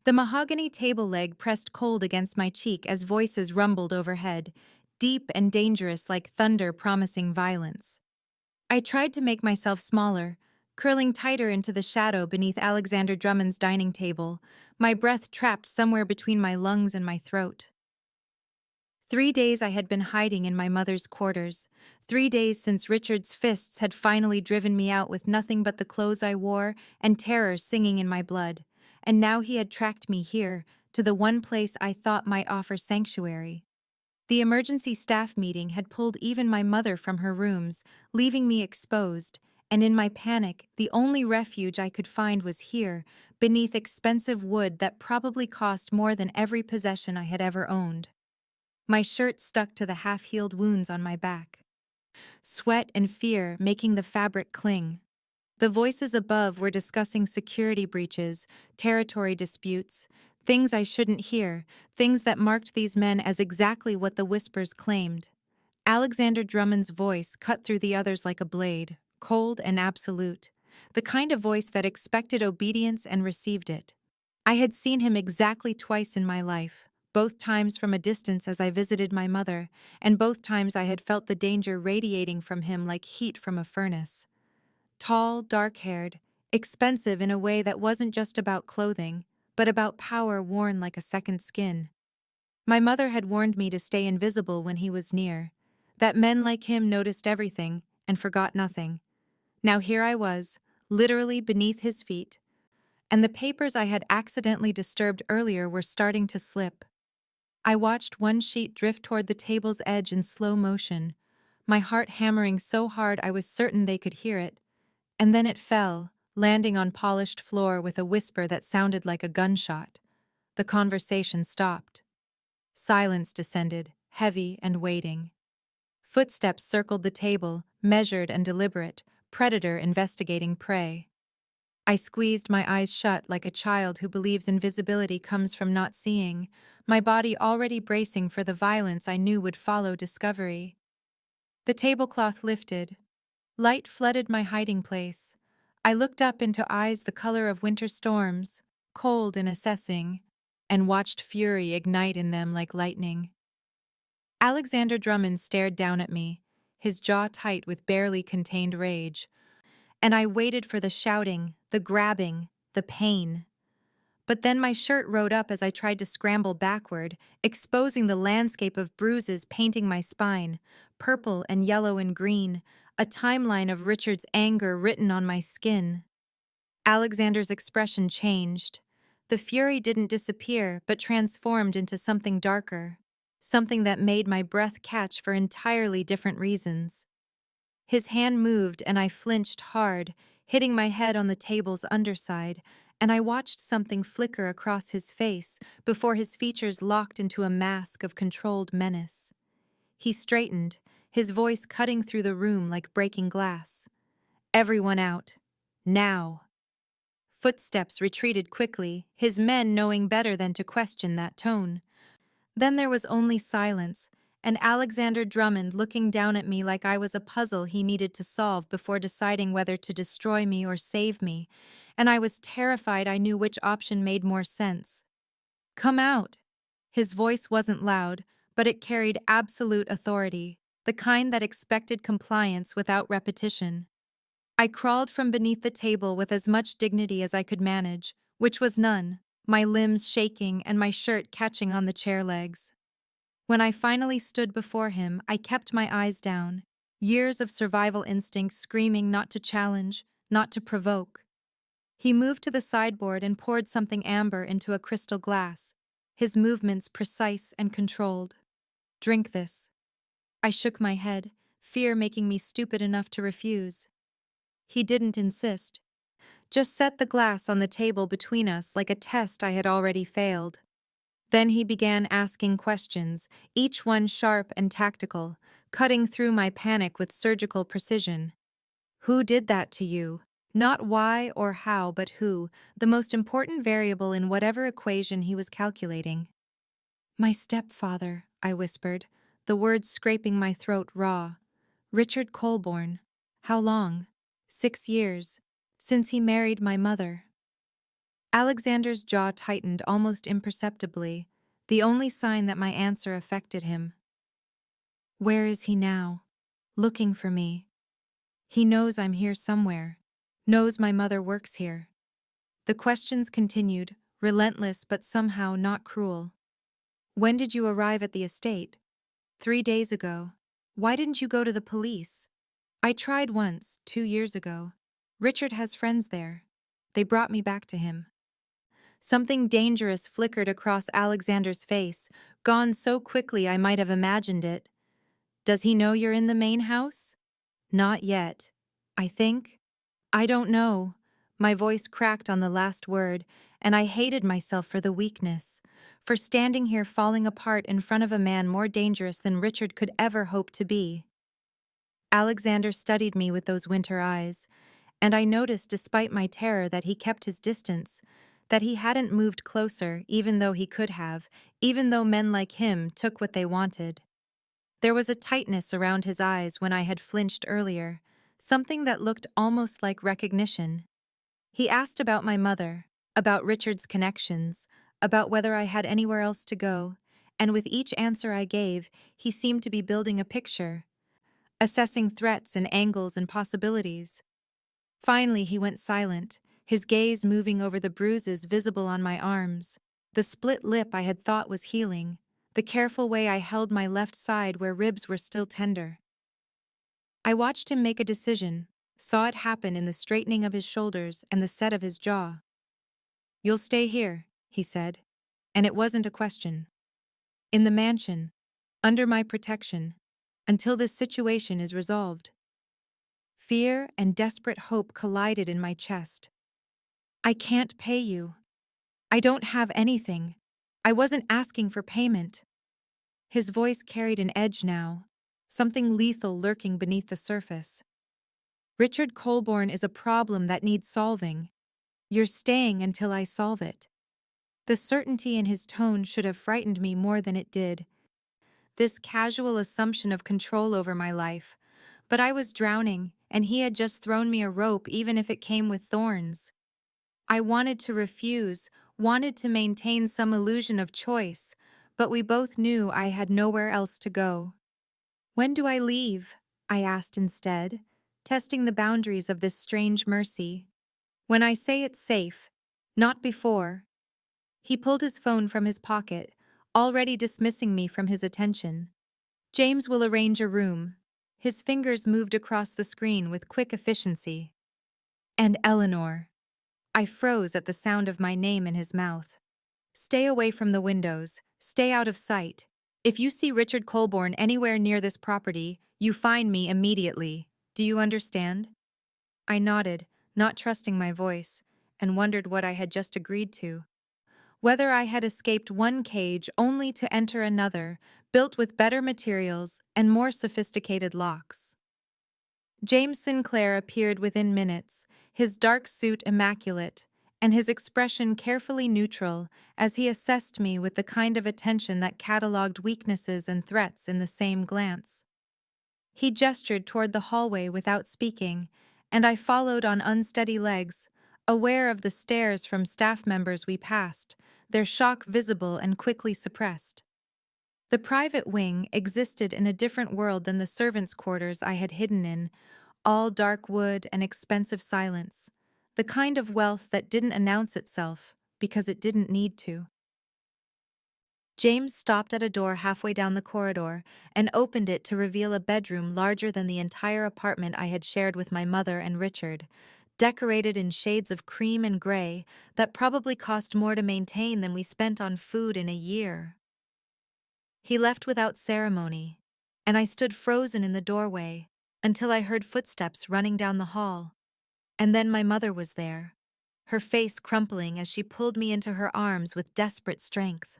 The mahogany table leg pressed cold against my cheek as voices rumbled overhead, deep and dangerous like thunder promising violence. I tried to make myself smaller, curling tighter into the shadow beneath Alexander Drummond's dining table, my breath trapped somewhere between my lungs and my throat. 3 days I had been hiding in my mother's quarters, 3 days since Richard's fists had finally driven me out with nothing but the clothes I wore and terror singing in my blood, and now he had tracked me here, to the one place I thought might offer sanctuary. The emergency staff meeting had pulled even my mother from her rooms, leaving me exposed, and in my panic, the only refuge I could find was here, beneath expensive wood that probably cost more than every possession I had ever owned. My shirt stuck to the half-healed wounds on my back, sweat and fear making the fabric cling. The voices above were discussing security breaches, territory disputes, things I shouldn't hear, things that marked these men as exactly what the whispers claimed. Alexander Drummond's voice cut through the others like a blade, cold and absolute, the kind of voice that expected obedience and received it. I had seen him exactly twice in my life, both times from a distance as I visited my mother, and both times I had felt the danger radiating from him like heat from a furnace. Tall, dark-haired, expensive in a way that wasn't just about clothing, but about power worn like a second skin. My mother had warned me to stay invisible when he was near, that men like him noticed everything and forgot nothing. Now here I was, literally beneath his feet, and the papers I had accidentally disturbed earlier were starting to slip. I watched one sheet drift toward the table's edge in slow motion, my heart hammering so hard I was certain they could hear it, and then it fell, landing on polished floor with a whisper that sounded like a gunshot. The conversation stopped. Silence descended, heavy and waiting. Footsteps circled the table, measured and deliberate, predator investigating prey. I squeezed my eyes shut like a child who believes invisibility comes from not seeing, my body already bracing for the violence I knew would follow discovery. The tablecloth lifted. Light flooded my hiding place. I looked up into eyes the color of winter storms, cold and assessing, and watched fury ignite in them like lightning. Alexander Drummond stared down at me, his jaw tight with barely contained rage, and I waited for the shouting, the grabbing, the pain. But then my shirt rode up as I tried to scramble backward, exposing the landscape of bruises painting my spine, purple and yellow and green, a timeline of Richard's anger written on my skin. Alexander's expression changed. The fury didn't disappear, but transformed into something darker, something that made my breath catch for entirely different reasons. His hand moved and I flinched hard, hitting my head on the table's underside, and I watched something flicker across his face before his features locked into a mask of controlled menace. He straightened, his voice cutting through the room like breaking glass. "Everyone out. Now." Footsteps retreated quickly, his men knowing better than to question that tone. Then there was only silence, and Alexander Drummond looking down at me like I was a puzzle he needed to solve before deciding whether to destroy me or save me, and I was terrified I knew which option made more sense. "Come out." His voice wasn't loud, but it carried absolute authority, the kind that expected compliance without repetition. I crawled from beneath the table with as much dignity as I could manage, which was none, my limbs shaking and my shirt catching on the chair legs. When I finally stood before him, I kept my eyes down, years of survival instinct screaming not to challenge, not to provoke. He moved to the sideboard and poured something amber into a crystal glass, his movements precise and controlled. "Drink this." I shook my head, fear making me stupid enough to refuse. He didn't insist, just set the glass on the table between us like a test I had already failed. Then he began asking questions, each one sharp and tactical, cutting through my panic with surgical precision. "Who did that to you?" Not why or how, but who, the most important variable in whatever equation he was calculating. "My stepfather," I whispered, the words scraping my throat raw. "Richard Colborne. How long?" 6 years. Since he married my mother." Alexander's jaw tightened almost imperceptibly, the only sign that my answer affected him. Where is he now? Looking for me. He knows I'm here somewhere. Knows my mother works here. The questions continued, relentless but somehow not cruel. When did you arrive at the estate? 3 days ago. Why didn't you go to the police? I tried once, 2 years ago. Richard has friends there. They brought me back to him. Something dangerous flickered across Alexander's face, gone so quickly I might have imagined it. Does he know you're in the main house? Not yet. I think. I don't know. My voice cracked on the last word, and I hated myself for the weakness, for standing here falling apart in front of a man more dangerous than Richard could ever hope to be. Alexander studied me with those winter eyes, and I noticed despite my terror that he kept his distance, that he hadn't moved closer even though he could have, even though men like him took what they wanted. There was a tightness around his eyes when I had flinched earlier, something that looked almost like recognition. He asked about my mother, about Richard's connections, about whether I had anywhere else to go, and with each answer I gave, he seemed to be building a picture, assessing threats and angles and possibilities. Finally, he went silent, his gaze moving over the bruises visible on my arms, the split lip I had thought was healing, the careful way I held my left side where ribs were still tender. I watched him make a decision, saw it happen in the straightening of his shoulders and the set of his jaw. You'll stay here, he said, and it wasn't a question. In the mansion, under my protection, until this situation is resolved. Fear and desperate hope collided in my chest. I can't pay you. I don't have anything. I wasn't asking for payment. His voice carried an edge now, something lethal lurking beneath the surface. Richard Colborne is a problem that needs solving. You're staying until I solve it. The certainty in his tone should have frightened me more than it did. This casual assumption of control over my life. But I was drowning, and he had just thrown me a rope even if it came with thorns. I wanted to refuse, wanted to maintain some illusion of choice, but we both knew I had nowhere else to go. When do I leave? I asked instead, testing the boundaries of this strange mercy. When I say it's safe, not before. He pulled his phone from his pocket, already dismissing me from his attention. James will arrange a room. His fingers moved across the screen with quick efficiency. And Eleanor. I froze at the sound of my name in his mouth. Stay away from the windows. Stay out of sight. If you see Richard Colborne anywhere near this property, you find me immediately. Do you understand? I nodded, not trusting my voice, and wondered what I had just agreed to. Whether I had escaped one cage only to enter another, built with better materials and more sophisticated locks. James Sinclair appeared within minutes, his dark suit immaculate, and his expression carefully neutral as he assessed me with the kind of attention that catalogued weaknesses and threats in the same glance. He gestured toward the hallway without speaking, and I followed on unsteady legs, aware of the stares from staff members we passed, their shock visible and quickly suppressed. The private wing existed in a different world than the servants' quarters I had hidden in, all dark wood and expensive silence, the kind of wealth that didn't announce itself because it didn't need to. James stopped at a door halfway down the corridor and opened it to reveal a bedroom larger than the entire apartment I had shared with my mother and Richard, decorated in shades of cream and gray that probably cost more to maintain than we spent on food in a year. He left without ceremony, and I stood frozen in the doorway until I heard footsteps running down the hall. And then my mother was there, her face crumpling as she pulled me into her arms with desperate strength.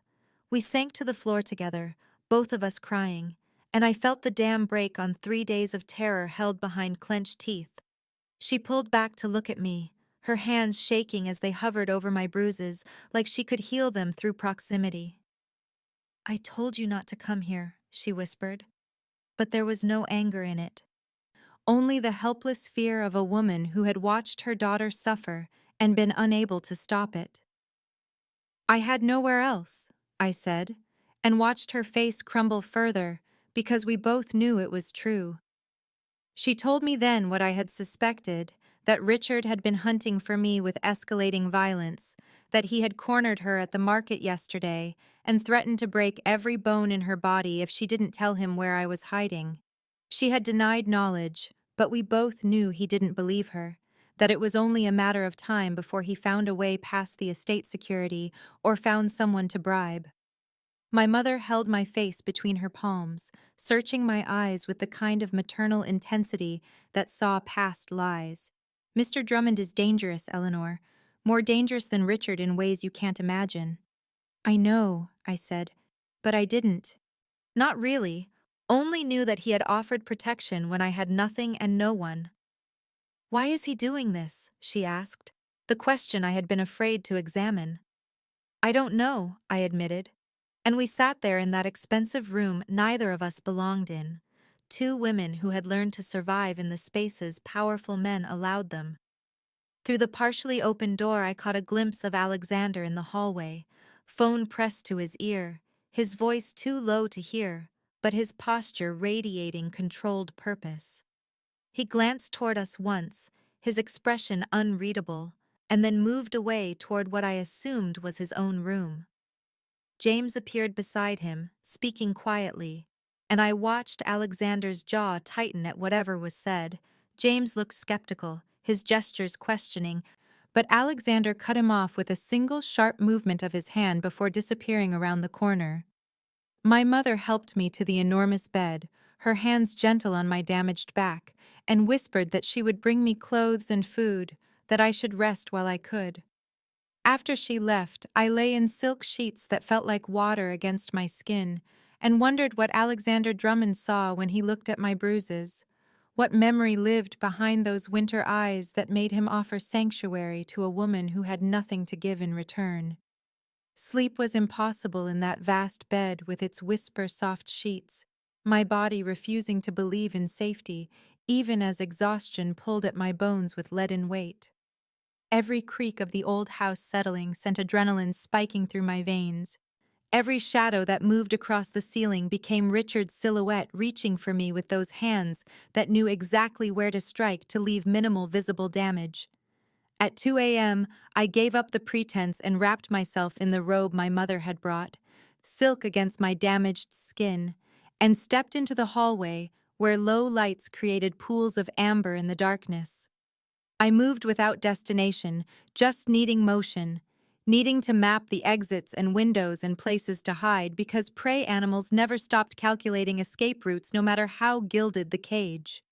We sank to the floor together, both of us crying, and I felt the dam break on 3 days of terror held behind clenched teeth. She pulled back to look at me, her hands shaking as they hovered over my bruises, like she could heal them through proximity. I told you not to come here, she whispered. But there was no anger in it. Only the helpless fear of a woman who had watched her daughter suffer and been unable to stop it. I had nowhere else, I said, and watched her face crumble further because we both knew it was true. She told me then what I had suspected, that Richard had been hunting for me with escalating violence, that he had cornered her at the market yesterday and threatened to break every bone in her body if she didn't tell him where I was hiding. She had denied knowledge, but we both knew he didn't believe her, that it was only a matter of time before he found a way past the estate security or found someone to bribe. My mother held my face between her palms, searching my eyes with the kind of maternal intensity that saw past lies. Mr. Drummond is dangerous, Eleanor. More dangerous than Richard in ways you can't imagine. I know, I said, but I didn't. Not really. Only knew that he had offered protection when I had nothing and no one. Why is he doing this? She asked, the question I had been afraid to examine. I don't know, I admitted. And we sat there in that expensive room neither of us belonged in. Two women who had learned to survive in the spaces powerful men allowed them. Through the partially open door I caught a glimpse of Alexander in the hallway, phone pressed to his ear, his voice too low to hear, but his posture radiating controlled purpose. He glanced toward us once, his expression unreadable, and then moved away toward what I assumed was his own room. James appeared beside him, speaking quietly, and I watched Alexander's jaw tighten at whatever was said. James looked skeptical, his gestures questioning, but Alexander cut him off with a single sharp movement of his hand before disappearing around the corner. My mother helped me to the enormous bed, her hands gentle on my damaged back, and whispered that she would bring me clothes and food, that I should rest while I could. After she left, I lay in silk sheets that felt like water against my skin, and wondered what Alexander Drummond saw when he looked at my bruises. What memory lived behind those winter eyes that made him offer sanctuary to a woman who had nothing to give in return. Sleep was impossible in that vast bed with its whisper-soft sheets, my body refusing to believe in safety, even as exhaustion pulled at my bones with leaden weight. Every creak of the old house settling sent adrenaline spiking through my veins. Every shadow that moved across the ceiling became Richard's silhouette reaching for me with those hands that knew exactly where to strike to leave minimal visible damage. At 2 a.m., I gave up the pretense and wrapped myself in the robe my mother had brought, silk against my damaged skin, and stepped into the hallway where low lights created pools of amber in the darkness. I moved without destination, just needing motion, needing to map the exits and windows and places to hide because prey animals never stopped calculating escape routes no matter how gilded the cage.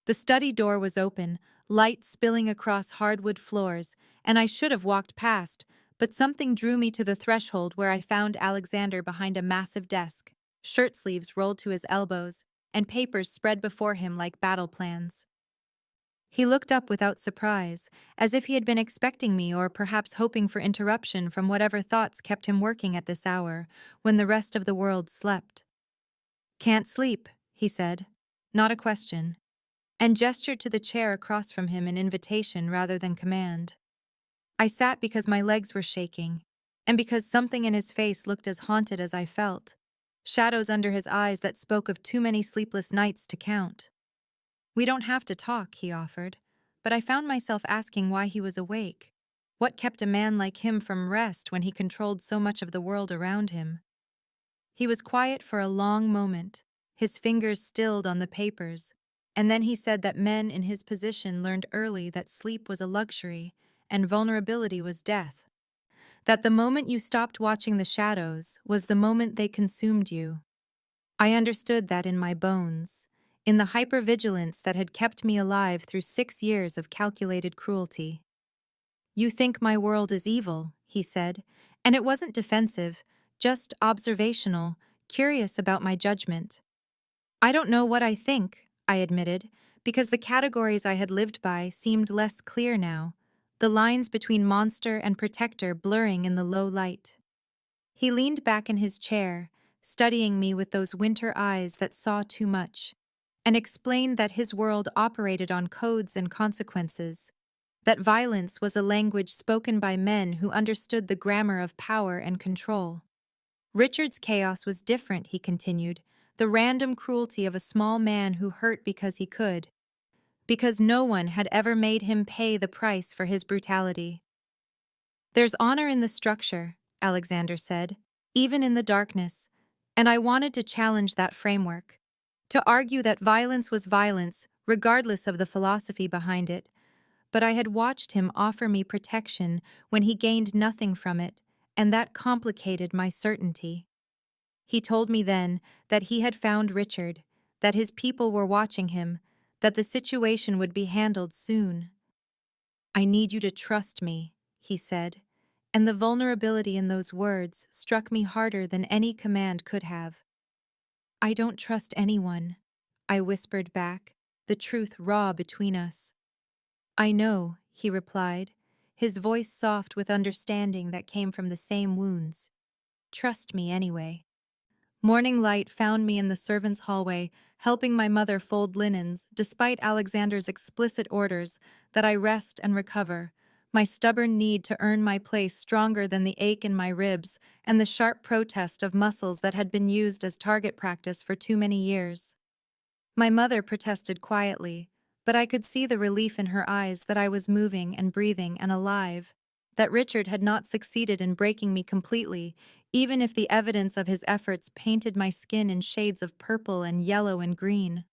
The study door was open, light spilling across hardwood floors, and I should have walked past, but something drew me to the threshold where I found Alexander behind a massive desk, shirt sleeves rolled to his elbows, and papers spread before him like battle plans. He looked up without surprise, as if he had been expecting me or perhaps hoping for interruption from whatever thoughts kept him working at this hour, when the rest of the world slept. "Can't sleep," he said. Not a question. And gestured to the chair across from him in invitation rather than command. I sat because my legs were shaking, and because something in his face looked as haunted as I felt. Shadows under his eyes that spoke of too many sleepless nights to count. "We don't have to talk," he offered, but I found myself asking why he was awake. What kept a man like him from rest when he controlled so much of the world around him? He was quiet for a long moment, his fingers stilled on the papers, and then he said that men in his position learned early that sleep was a luxury and vulnerability was death. That the moment you stopped watching the shadows was the moment they consumed you. I understood that in my bones, in the hypervigilance that had kept me alive through 6 years of calculated cruelty. "You think my world is evil," he said, and it wasn't defensive, just observational, curious about my judgment. "I don't know what I think," I admitted, because the categories I had lived by seemed less clear now, the lines between monster and protector blurring in the low light. He leaned back in his chair, studying me with those winter eyes that saw too much, and explained that his world operated on codes and consequences. that violence was a language spoken by men who understood the grammar of power and control. Richard's chaos was different, he continued, the random cruelty of a small man who hurt because he could, because no one had ever made him pay the price for his brutality. There's honor in the structure, Alexander said, even in the darkness, and I wanted to challenge that framework, to argue that violence was violence, regardless of the philosophy behind it, but I had watched him offer me protection when he gained nothing from it, and that complicated my certainty. He told me then that he had found Richard, that his people were watching him, that the situation would be handled soon. "I need you to trust me," he said, and the vulnerability in those words struck me harder than any command could have. "I don't trust anyone," I whispered back, the truth raw between us. "I know," he replied, his voice soft with understanding that came from the same wounds. "Trust me anyway." Morning light found me in the servants' hallway, helping my mother fold linens, despite Alexander's explicit orders that I rest and recover, my stubborn need to earn my place stronger than the ache in my ribs and the sharp protest of muscles that had been used as target practice for too many years. My mother protested quietly, but I could see the relief in her eyes that I was moving and breathing and alive, that Richard had not succeeded in breaking me completely, even if the evidence of his efforts painted my skin in shades of purple and yellow and green.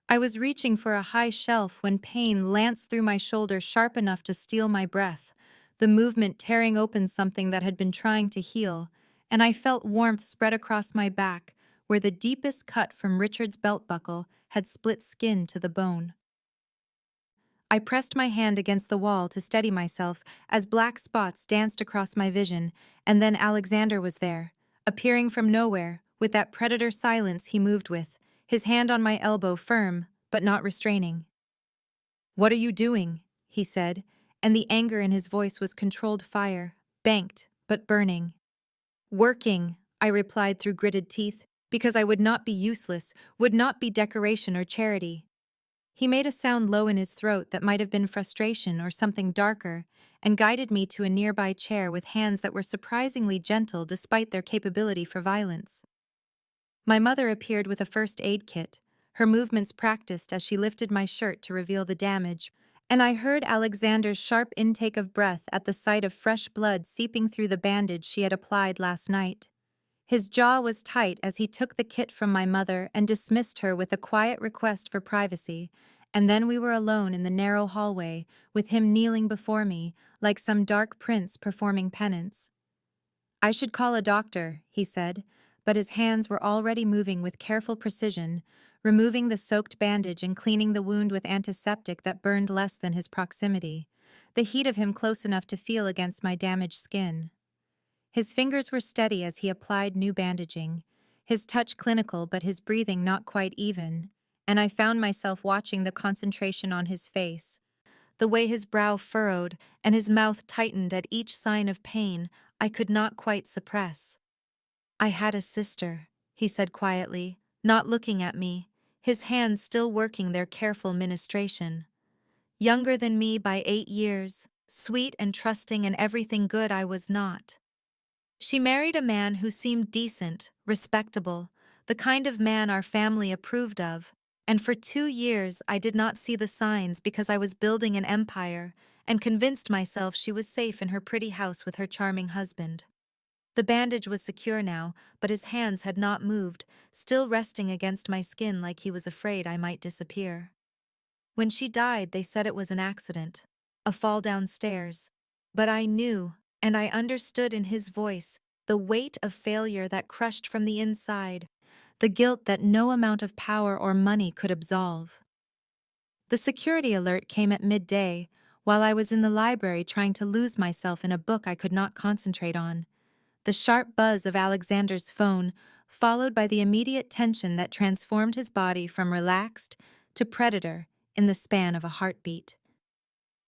I was reaching for a high shelf when pain lanced through my shoulder sharp enough to steal my breath, the movement tearing open something that had been trying to heal, and I felt warmth spread across my back, where the deepest cut from Richard's belt buckle had split skin to the bone. I pressed my hand against the wall to steady myself as black spots danced across my vision, and then Alexander was there, appearing from nowhere, with that predator silence he moved with, his hand on my elbow firm, but not restraining. "What are you doing?" he said, and the anger in his voice was controlled fire, banked, but burning. "Working," I replied through gritted teeth, because I would not be useless, would not be decoration or charity. He made a sound low in his throat that might have been frustration or something darker, and guided me to a nearby chair with hands that were surprisingly gentle despite their capability for violence. My mother appeared with a first aid kit, her movements practiced as she lifted my shirt to reveal the damage, and I heard Alexander's sharp intake of breath at the sight of fresh blood seeping through the bandage she had applied last night. His jaw was tight as he took the kit from my mother and dismissed her with a quiet request for privacy, and then we were alone in the narrow hallway, with him kneeling before me, like some dark prince performing penance. "I should call a doctor," he said, but his hands were already moving with careful precision, removing the soaked bandage and cleaning the wound with antiseptic that burned less than his proximity, the heat of him close enough to feel against my damaged skin. His fingers were steady as he applied new bandaging, his touch clinical but his breathing not quite even, and I found myself watching the concentration on his face, the way his brow furrowed and his mouth tightened at each sign of pain I could not quite suppress. "I had a sister," he said quietly, not looking at me, his hands still working their careful ministration. "Younger than me by 8 years, sweet and trusting and everything good I was not. She married a man who seemed decent, respectable, the kind of man our family approved of, and for 2 years I did not see the signs because I was building an empire and convinced myself she was safe in her pretty house with her charming husband. The bandage was secure now, but his hands had not moved, still resting against my skin like he was afraid I might disappear. When she died, they said it was an accident, a fall downstairs. But I knew, and I understood in his voice, the weight of failure that crushed from the inside, the guilt that no amount of power or money could absolve. The security alert came at midday, while I was in the library trying to lose myself in a book I could not concentrate on. The sharp buzz of Alexander's phone, followed by the immediate tension that transformed his body from relaxed to predator in the span of a heartbeat.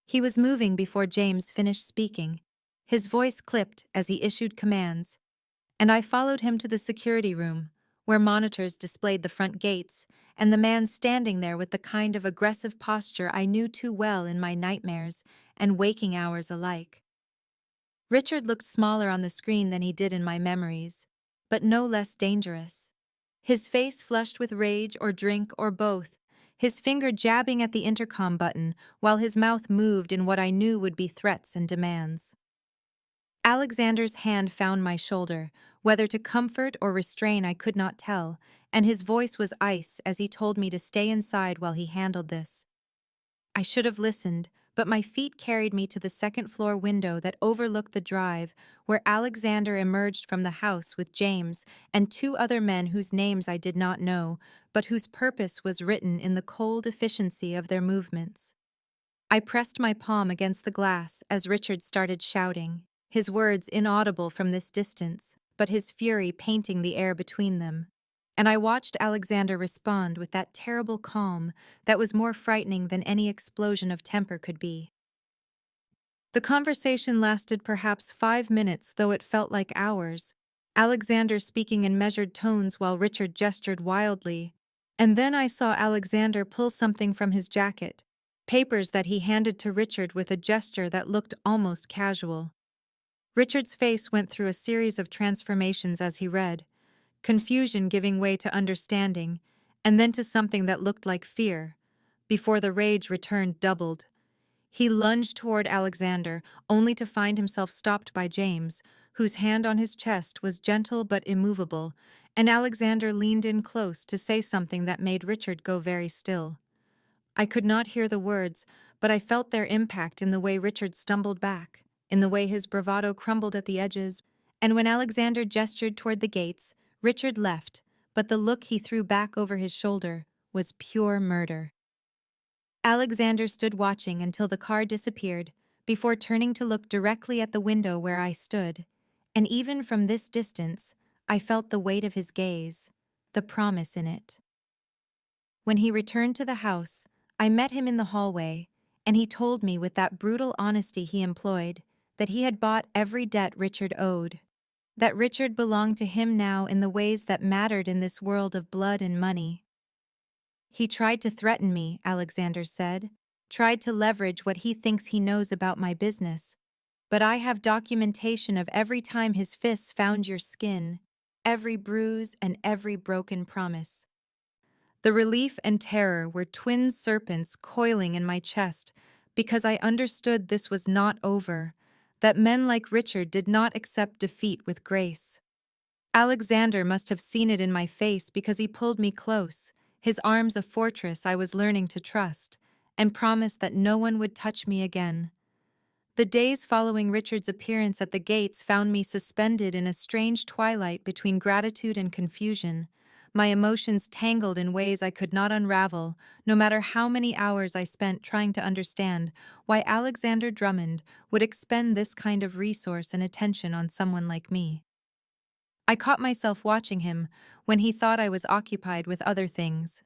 He was moving before James finished speaking. His voice clipped as he issued commands, and I followed him to the security room, where monitors displayed the front gates, and the man standing there with the kind of aggressive posture I knew too well in my nightmares and waking hours alike. Richard looked smaller on the screen than he did in my memories, but no less dangerous. His face flushed with rage or drink or both, his finger jabbing at the intercom button while his mouth moved in what I knew would be threats and demands. Alexander's hand found my shoulder, whether to comfort or restrain I could not tell, and his voice was ice as he told me to stay inside while he handled this. I should have listened, but my feet carried me to the second-floor window that overlooked the drive, where Alexander emerged from the house with James and two other men whose names I did not know, but whose purpose was written in the cold efficiency of their movements. I pressed my palm against the glass as Richard started shouting, his words inaudible from this distance, but his fury painting the air between them. And I watched Alexander respond with that terrible calm that was more frightening than any explosion of temper could be. The conversation lasted perhaps 5 minutes, though it felt like hours, Alexander speaking in measured tones while Richard gestured wildly. And then I saw Alexander pull something from his jacket, papers that he handed to Richard with a gesture that looked almost casual. Richard's face went through a series of transformations as he read, confusion giving way to understanding, and then to something that looked like fear, before the rage returned doubled. He lunged toward Alexander, only to find himself stopped by James, whose hand on his chest was gentle but immovable, and Alexander leaned in close to say something that made Richard go very still. I could not hear the words, but I felt their impact in the way Richard stumbled back, in the way his bravado crumbled at the edges, and when Alexander gestured toward the gates, Richard left, but the look he threw back over his shoulder was pure murder. Alexander stood watching until the car disappeared, before turning to look directly at the window where I stood, and even from this distance, I felt the weight of his gaze, the promise in it. When he returned to the house, I met him in the hallway, and he told me with that brutal honesty he employed that he had bought every debt Richard owed, that Richard belonged to him now in the ways that mattered in this world of blood and money. He tried to threaten me, Alexander said, tried to leverage what he thinks he knows about my business, but I have documentation of every time his fists found your skin, every bruise and every broken promise. The relief and terror were twin serpents coiling in my chest because I understood this was not over, that men like Richard did not accept defeat with grace. Alexander must have seen it in my face because he pulled me close, his arms a fortress I was learning to trust, and promised that no one would touch me again. The days following Richard's appearance at the gates found me suspended in a strange twilight between gratitude and confusion, my emotions tangled in ways I could not unravel, no matter how many hours I spent trying to understand why Alexander Drummond would expend this kind of resource and attention on someone like me. I caught myself watching him when he thought I was occupied with other things,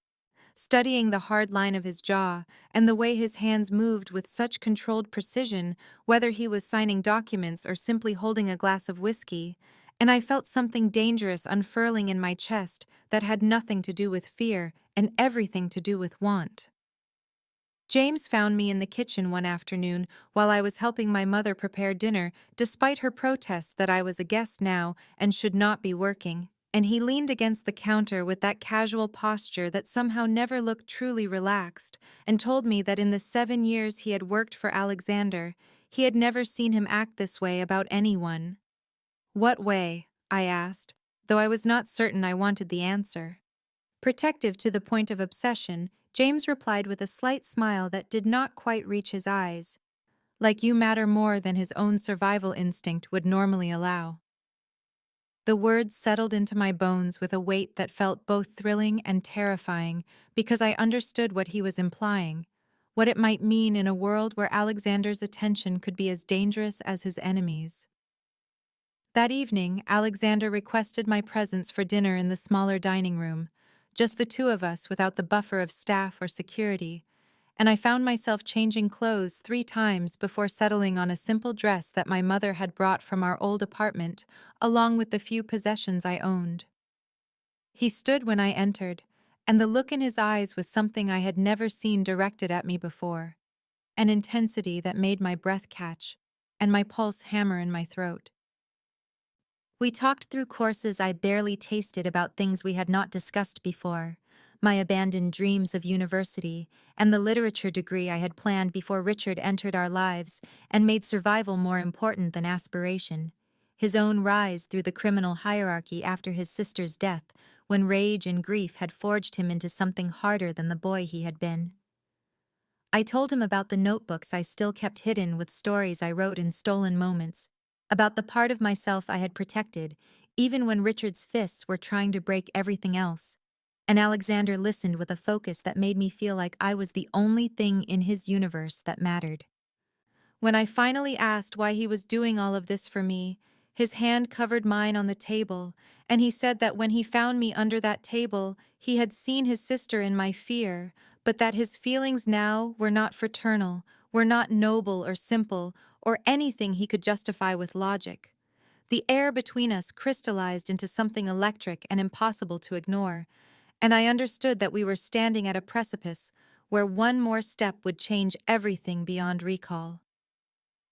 studying the hard line of his jaw and the way his hands moved with such controlled precision, whether he was signing documents or simply holding a glass of whiskey, and I felt something dangerous unfurling in my chest that had nothing to do with fear and everything to do with want. James found me in the kitchen one afternoon while I was helping my mother prepare dinner, despite her protests that I was a guest now and should not be working, and he leaned against the counter with that casual posture that somehow never looked truly relaxed, and told me that in the 7 years he had worked for Alexander, he had never seen him act this way about anyone. "What way?" I asked, though I was not certain I wanted the answer. Protective to the point of obsession, James replied with a slight smile that did not quite reach his eyes, like you matter more than his own survival instinct would normally allow. The words settled into my bones with a weight that felt both thrilling and terrifying because I understood what he was implying, what it might mean in a world where Alexander's attention could be as dangerous as his enemies. That evening, Alexander requested my presence for dinner in the smaller dining room, just the two of us without the buffer of staff or security, and I found myself changing clothes 3 times before settling on a simple dress that my mother had brought from our old apartment, along with the few possessions I owned. He stood when I entered, and the look in his eyes was something I had never seen directed at me before. an intensity that made my breath catch and my pulse hammer in my throat. We talked through courses I barely tasted about things we had not discussed before, my abandoned dreams of university, and the literature degree I had planned before Richard entered our lives and made survival more important than aspiration. His own rise through the criminal hierarchy after his sister's death, when rage and grief had forged him into something harder than the boy he had been. I told him about the notebooks I still kept hidden with stories I wrote in stolen moments, about the part of myself I had protected, even when Richard's fists were trying to break everything else. And Alexander listened with a focus that made me feel like I was the only thing in his universe that mattered. When I finally asked why he was doing all of this for me, his hand covered mine on the table, and he said that when he found me under that table, he had seen his sister in my fear, but that his feelings now were not fraternal, were not noble or simple, or anything he could justify with logic. The air between us crystallized into something electric and impossible to ignore, and I understood that we were standing at a precipice where one more step would change everything beyond recall.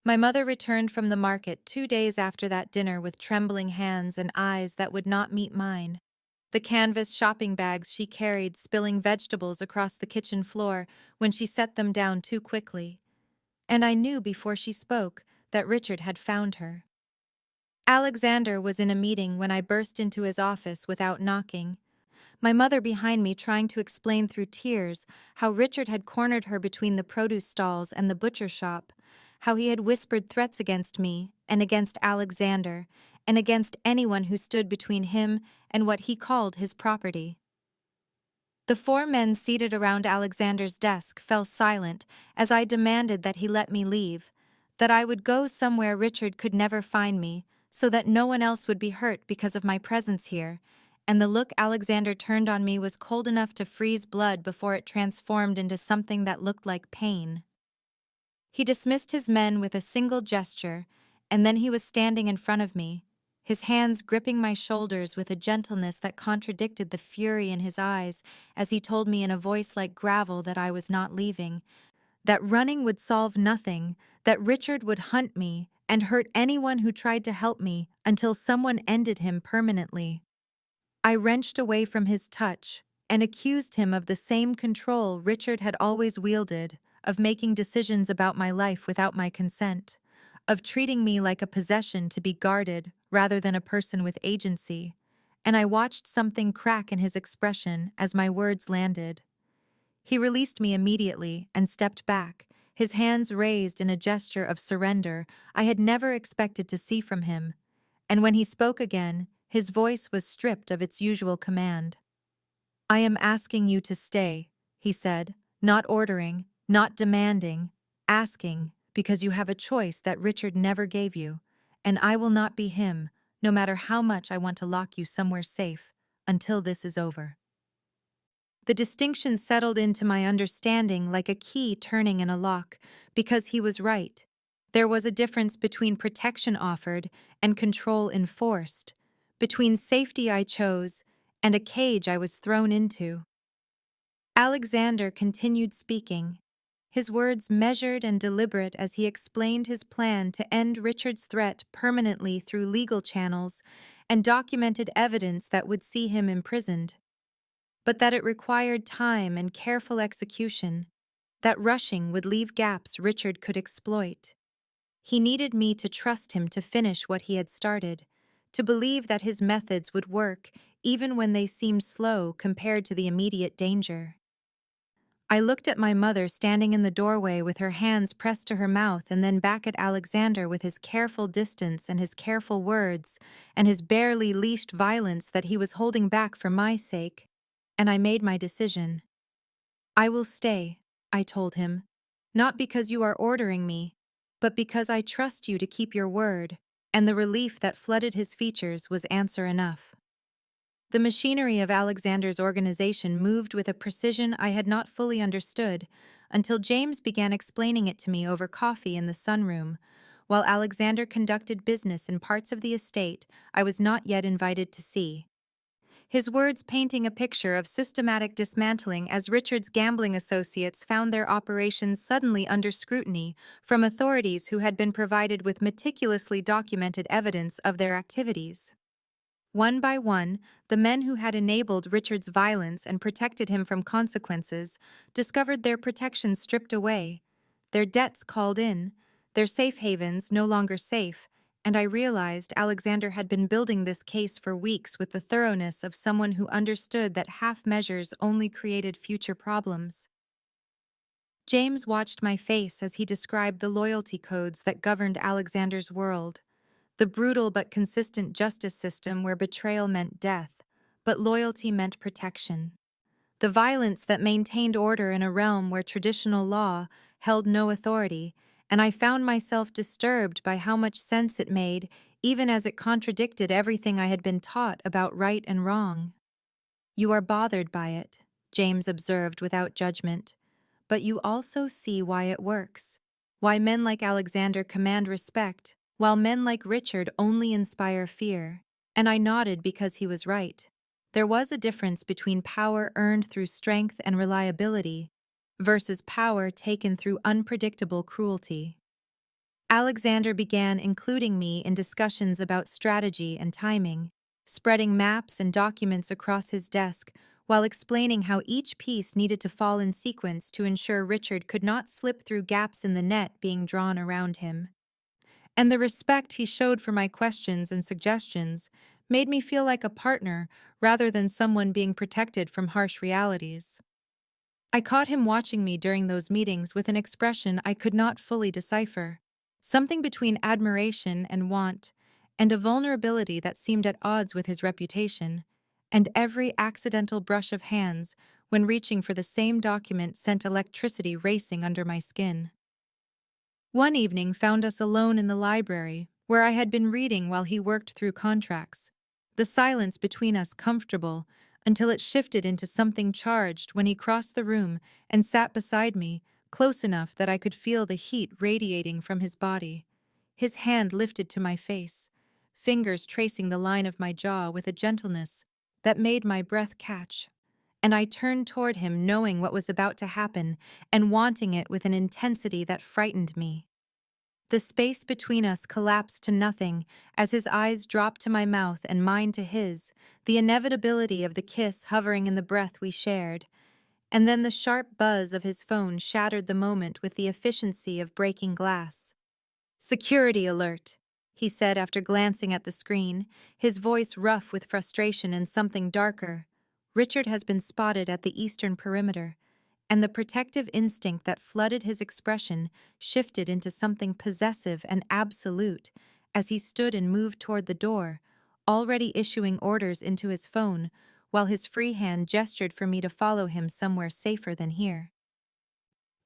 My mother returned from the market 2 days after that dinner with trembling hands and eyes that would not meet mine. The canvas shopping bags she carried spilling vegetables across the kitchen floor when she set them down too quickly. And I knew before she spoke that Richard had found her. Alexander was in a meeting when I burst into his office without knocking, my mother behind me trying to explain through tears how Richard had cornered her between the produce stalls and the butcher shop, how he had whispered threats against me and against Alexander and against anyone who stood between him and what he called his property. The four men seated around Alexander's desk fell silent as I demanded that he let me leave, that I would go somewhere Richard could never find me, so that no one else would be hurt because of my presence here, and the look Alexander turned on me was cold enough to freeze blood before it transformed into something that looked like pain. He dismissed his men with a single gesture, and then he was standing in front of me, his hands gripping my shoulders with a gentleness that contradicted the fury in his eyes as he told me in a voice like gravel that I was not leaving, that running would solve nothing, that Richard would hunt me and hurt anyone who tried to help me until someone ended him permanently. I wrenched away from his touch and accused him of the same control Richard had always wielded, of making decisions about my life without my consent, of treating me like a possession to be guarded rather than a person with agency, and I watched something crack in his expression as my words landed. He released me immediately and stepped back, his hands raised in a gesture of surrender I had never expected to see from him, and when he spoke again, his voice was stripped of its usual command. "I am asking you to stay," he said, not ordering, not demanding, asking, because you have a choice that Richard never gave you, and I will not be him, no matter how much I want to lock you somewhere safe, until this is over. The distinction settled into my understanding like a key turning in a lock, because he was right. There was a difference between protection offered and control enforced, between safety I chose and a cage I was thrown into. Alexander continued speaking, his words measured and deliberate as he explained his plan to end Richard's threat permanently through legal channels and documented evidence that would see him imprisoned, but that it required time and careful execution, that rushing would leave gaps Richard could exploit. He needed me to trust him to finish what he had started, to believe that his methods would work even when they seemed slow compared to the immediate danger. I looked at my mother standing in the doorway with her hands pressed to her mouth and then back at Alexander with his careful distance and his careful words and his barely leashed violence that he was holding back for my sake, and I made my decision. "I will stay," I told him, "not because you are ordering me, but because I trust you to keep your word," and the relief that flooded his features was answer enough. The machinery of Alexander's organization moved with a precision I had not fully understood until James began explaining it to me over coffee in the sunroom, while Alexander conducted business in parts of the estate I was not yet invited to see. his words painting a picture of systematic dismantling as Richard's gambling associates found their operations suddenly under scrutiny from authorities who had been provided with meticulously documented evidence of their activities. One by one, the men who had enabled Richard's violence and protected him from consequences discovered their protection stripped away, their debts called in, their safe havens no longer safe, and I realized Alexander had been building this case for weeks with the thoroughness of someone who understood that half measures only created future problems. James watched my face as he described the loyalty codes that governed Alexander's world. The brutal but consistent justice system where betrayal meant death, but loyalty meant protection. The violence that maintained order in a realm where traditional law held no authority, and I found myself disturbed by how much sense it made, even as it contradicted everything I had been taught about right and wrong. "You are bothered by it," James observed without judgment, "but you also see why it works, why men like Alexander command respect, while men like Richard only inspire fear." And I nodded because he was right. There was a difference between power earned through strength and reliability versus power taken through unpredictable cruelty. Alexander began including me in discussions about strategy and timing, spreading maps and documents across his desk while explaining how each piece needed to fall in sequence to ensure Richard could not slip through gaps in the net being drawn around him. And the respect he showed for my questions and suggestions made me feel like a partner rather than someone being protected from harsh realities. I caught him watching me during those meetings with an expression I could not fully decipher, something between admiration and want, and a vulnerability that seemed at odds with his reputation, and every accidental brush of hands when reaching for the same document sent electricity racing under my skin. One evening found us alone in the library, where I had been reading while he worked through contracts. The silence between us comfortable until it shifted into something charged when he crossed the room and sat beside me, close enough that I could feel the heat radiating from his body. His hand lifted to my face, fingers tracing the line of my jaw with a gentleness that made my breath catch. And I turned toward him knowing what was about to happen and wanting it with an intensity that frightened me. The space between us collapsed to nothing as his eyes dropped to my mouth and mine to his, the inevitability of the kiss hovering in the breath we shared. And then the sharp buzz of his phone shattered the moment with the efficiency of breaking glass. "Security alert," he said after glancing at the screen, his voice rough with frustration and something darker. "Richard has been spotted at the eastern perimeter," and the protective instinct that flooded his expression shifted into something possessive and absolute as he stood and moved toward the door, already issuing orders into his phone, while his free hand gestured for me to follow him somewhere safer than here.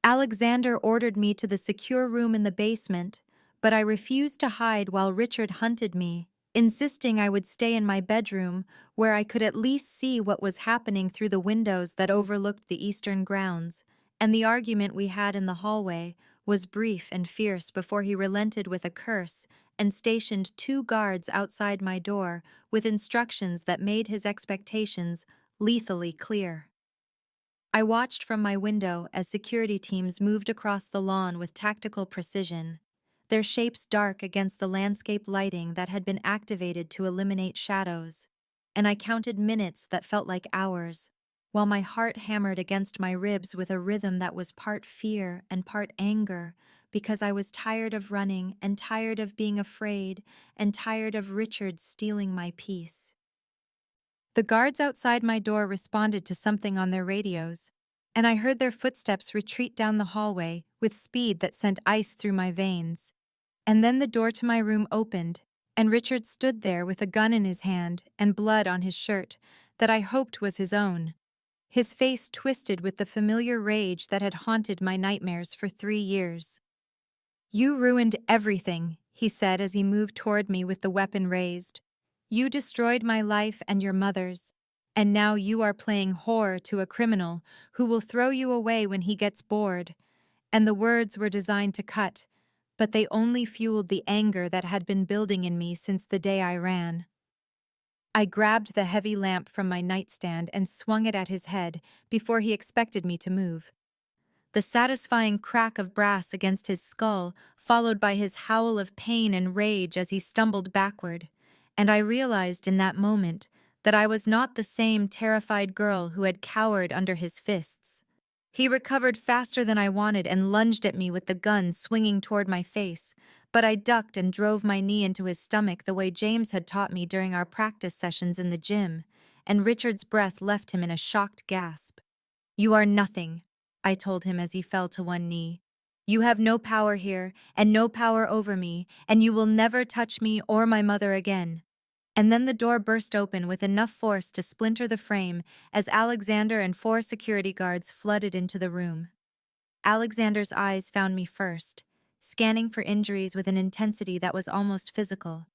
Alexander ordered me to the secure room in the basement, but I refused to hide while Richard hunted me, insisting I would stay in my bedroom where I could at least see what was happening through the windows that overlooked the eastern grounds, and the argument we had in the hallway was brief and fierce before he relented with a curse and stationed 2 guards outside my door with instructions that made his expectations lethally clear. I watched from my window as security teams moved across the lawn with tactical precision, their shapes dark against the landscape lighting that had been activated to eliminate shadows, and I counted minutes that felt like hours, while my heart hammered against my ribs with a rhythm that was part fear and part anger, because I was tired of running and tired of being afraid and tired of Richard stealing my peace. The guards outside my door responded to something on their radios, and I heard their footsteps retreat down the hallway with speed that sent ice through my veins. And then the door to my room opened, and Richard stood there with a gun in his hand and blood on his shirt that I hoped was his own, his face twisted with the familiar rage that had haunted my nightmares for 3 years. "You ruined everything," he said as he moved toward me with the weapon raised. "You destroyed my life and your mother's, and now you are playing whore to a criminal who will throw you away when he gets bored." And the words were designed to cut, but they only fueled the anger that had been building in me since the day I ran. I grabbed the heavy lamp from my nightstand and swung it at his head before he expected me to move. The satisfying crack of brass against his skull, followed by his howl of pain and rage as he stumbled backward, and I realized in that moment that I was not the same terrified girl who had cowered under his fists. He recovered faster than I wanted and lunged at me with the gun swinging toward my face, but I ducked and drove my knee into his stomach the way James had taught me during our practice sessions in the gym, and Richard's breath left him in a shocked gasp. "You are nothing," I told him as he fell to one knee. "You have no power here, and no power over me, and you will never touch me or my mother again." And then the door burst open with enough force to splinter the frame as Alexander and 4 security guards flooded into the room. Alexander's eyes found me first, scanning for injuries with an intensity that was almost physical.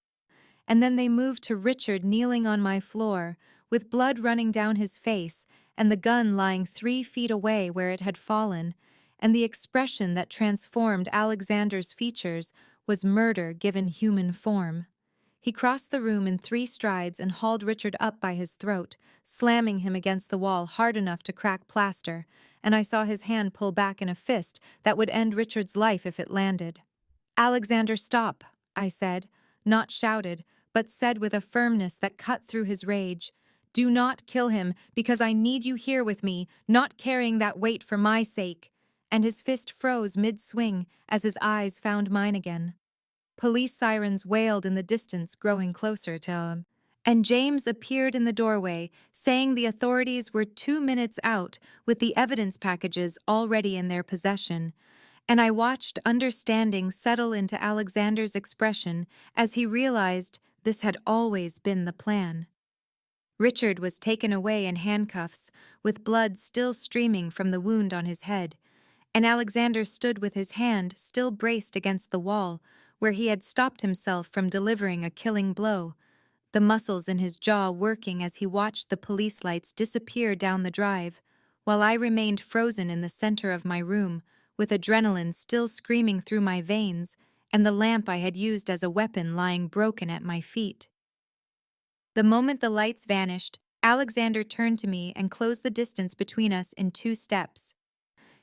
And then they moved to Richard kneeling on my floor, with blood running down his face and the gun lying 3 feet away where it had fallen, and the expression that transformed Alexander's features was murder given human form. He crossed the room in 3 strides and hauled Richard up by his throat, slamming him against the wall hard enough to crack plaster, and I saw his hand pull back in a fist that would end Richard's life if it landed. "Alexander, stop," I said, not shouted, but said with a firmness that cut through his rage. "Do not kill him, because I need you here with me, not carrying that weight for my sake." And his fist froze mid-swing as his eyes found mine again. Police sirens wailed in the distance, growing closer to him. And James appeared in the doorway, saying the authorities were 2 minutes out with the evidence packages already in their possession. And I watched understanding settle into Alexander's expression as he realized this had always been the plan. Richard was taken away in handcuffs, with blood still streaming from the wound on his head, and Alexander stood with his hand still braced against the wall, where he had stopped himself from delivering a killing blow, the muscles in his jaw working as he watched the police lights disappear down the drive, while I remained frozen in the center of my room, with adrenaline still screaming through my veins and the lamp I had used as a weapon lying broken at my feet. The moment the lights vanished, Alexander turned to me and closed the distance between us in 2 steps.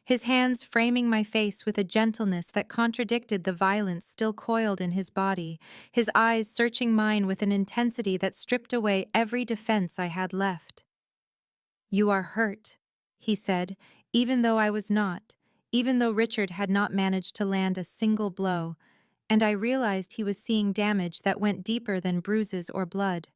His hands framing my face with a gentleness that contradicted the violence still coiled in his body, his eyes searching mine with an intensity that stripped away every defense I had left. "You are hurt," he said, even though I was not, even though Richard had not managed to land a single blow, and I realized he was seeing damage that went deeper than bruises or blood.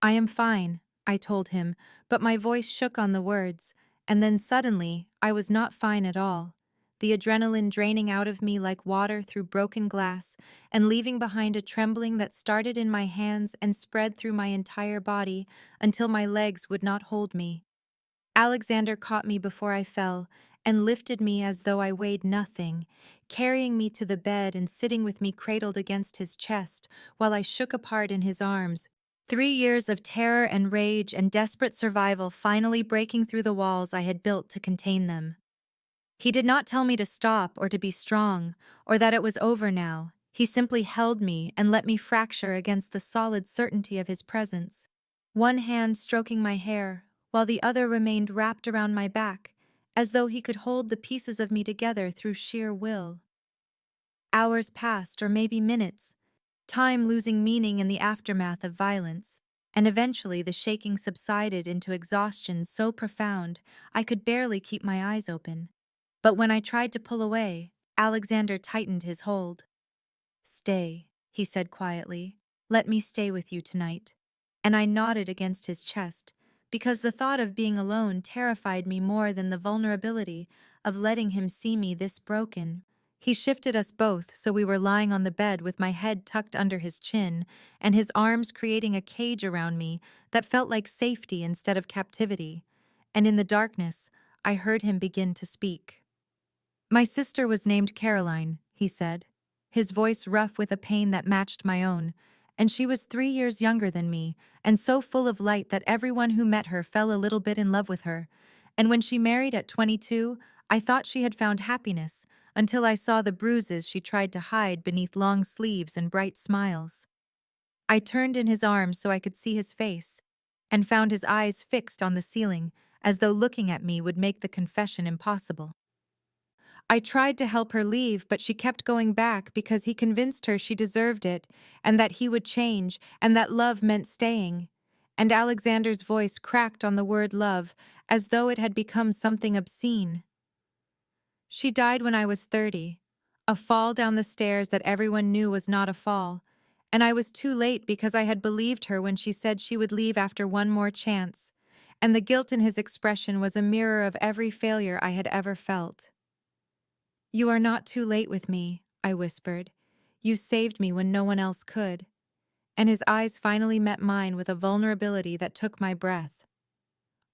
"I am fine," I told him, but my voice shook on the words, and then suddenly I was not fine at all, the adrenaline draining out of me like water through broken glass and leaving behind a trembling that started in my hands and spread through my entire body until my legs would not hold me. Alexander caught me before I fell and lifted me as though I weighed nothing, carrying me to the bed and sitting with me cradled against his chest while I shook apart in his arms. 3 years of terror and rage and desperate survival finally breaking through the walls I had built to contain them. He did not tell me to stop or to be strong, or that it was over now. He simply held me and let me fracture against the solid certainty of his presence. One hand stroking my hair, while the other remained wrapped around my back, as though he could hold the pieces of me together through sheer will. Hours passed, or maybe minutes, time losing meaning in the aftermath of violence, and eventually the shaking subsided into exhaustion so profound I could barely keep my eyes open. But when I tried to pull away, Alexander tightened his hold. "Stay," he said quietly. "Let me stay with you tonight." And I nodded against his chest, because the thought of being alone terrified me more than the vulnerability of letting him see me this broken. He shifted us both so we were lying on the bed with my head tucked under his chin and his arms creating a cage around me that felt like safety instead of captivity. And in the darkness, I heard him begin to speak. "My sister was named Caroline," he said, his voice rough with a pain that matched my own, "and she was 3 years younger than me, and so full of light that everyone who met her fell a little bit in love with her. And when she married at 22, I thought she had found happiness, until I saw the bruises she tried to hide beneath long sleeves and bright smiles." I turned in his arms so I could see his face, and found his eyes fixed on the ceiling, as though looking at me would make the confession impossible. I tried to help her leave, but she kept going back because he convinced her she deserved it, and that he would change, and that love meant staying. And Alexander's voice cracked on the word love, as though it had become something obscene. She died when I was 30, a fall down the stairs that everyone knew was not a fall, and I was too late because I had believed her when she said she would leave after one more chance, and the guilt in his expression was a mirror of every failure I had ever felt. "You are not too late with me," I whispered. "You saved me when no one else could." And his eyes finally met mine with a vulnerability that took my breath.